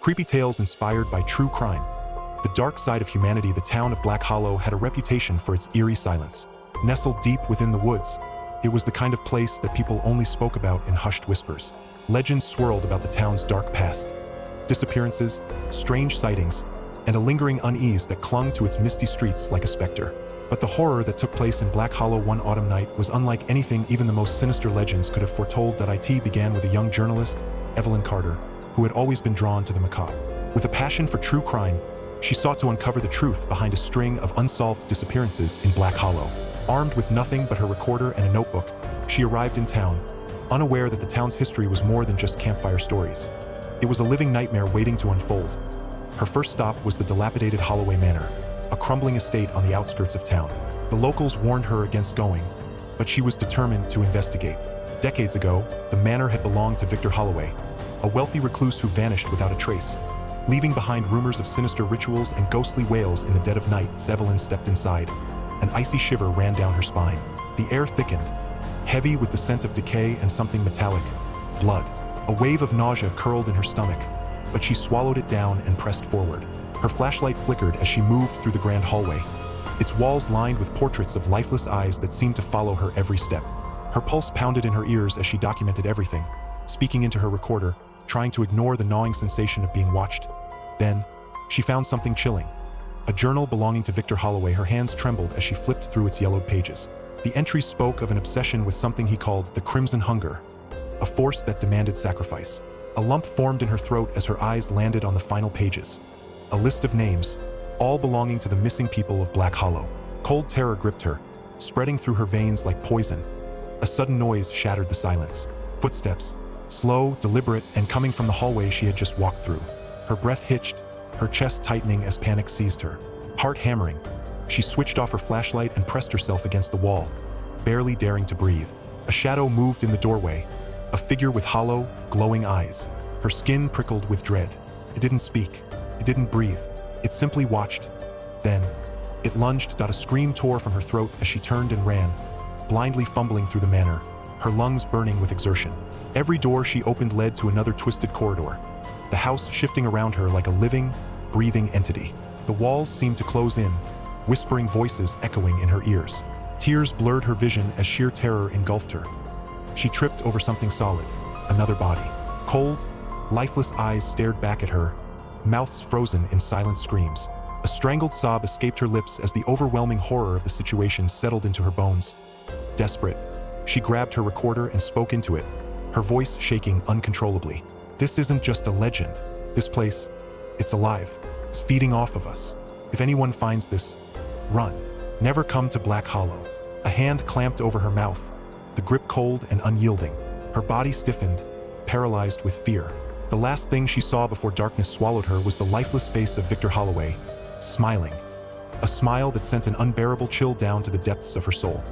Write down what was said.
Creepy tales inspired by true crime. The dark side of humanity, the town of Black Hollow had a reputation for its eerie silence. Nestled deep within the woods, it was the kind of place that people only spoke about in hushed whispers. Legends swirled about the town's dark past. Disappearances, strange sightings, and a lingering unease that clung to its misty streets like a specter. But the horror that took place in Black Hollow one autumn night was unlike anything even the most sinister legends could have foretold. It began with a young journalist, Evelyn Carter, who had always been drawn to the macabre. With a passion for true crime, she sought to uncover the truth behind a string of unsolved disappearances in Black Hollow. Armed with nothing but her recorder and a notebook, she arrived in town, unaware that the town's history was more than just campfire stories. It was a living nightmare waiting to unfold. Her first stop was the dilapidated Holloway Manor, a crumbling estate on the outskirts of town. The locals warned her against going, but she was determined to investigate. Decades ago, the manor had belonged to Victor Holloway, a wealthy recluse who vanished without a trace. Leaving behind rumors of sinister rituals and ghostly wails in the dead of night, Evelyn stepped inside. An icy shiver ran down her spine. The air thickened, heavy with the scent of decay and something metallic, blood. A wave of nausea curled in her stomach, but she swallowed it down and pressed forward. Her flashlight flickered as she moved through the grand hallway, its walls lined with portraits of lifeless eyes that seemed to follow her every step. Her pulse pounded in her ears as she documented everything, speaking into her recorder, trying to ignore the gnawing sensation of being watched. Then, she found something chilling. A journal belonging to Victor Holloway. Her hands trembled as she flipped through its yellowed pages. The entries spoke of an obsession with something he called the Crimson Hunger, a force that demanded sacrifice. A lump formed in her throat as her eyes landed on the final pages. A list of names, all belonging to the missing people of Black Hollow. Cold terror gripped her, spreading through her veins like poison. A sudden noise shattered the silence. Footsteps, slow, deliberate, and coming from the hallway she had just walked through. Her breath hitched, her chest tightening as panic seized her. Heart hammering, she switched off her flashlight and pressed herself against the wall, barely daring to breathe. A shadow moved in the doorway, a figure with hollow, glowing eyes. Her skin prickled with dread. It didn't speak. It didn't breathe. It simply watched. Then, it lunged. A scream tore from her throat as she turned and ran, blindly fumbling through the manor, her lungs burning with exertion. Every door she opened led to another twisted corridor, the house shifting around her like a living, breathing entity. The walls seemed to close in, whispering voices echoing in her ears. Tears blurred her vision as sheer terror engulfed her. She tripped over something solid, another body. Cold, lifeless eyes stared back at her, mouths frozen in silent screams. A strangled sob escaped her lips as the overwhelming horror of the situation settled into her bones. Desperate, she grabbed her recorder and spoke into it, her voice shaking uncontrollably. This isn't just a legend. This place, it's alive. It's feeding off of us. If anyone finds this, run. Never come to Black Hollow. A hand clamped over her mouth, the grip cold and unyielding. Her body stiffened, paralyzed with fear. The last thing she saw before darkness swallowed her was the lifeless face of Victor Holloway, smiling. A smile that sent an unbearable chill down to the depths of her soul.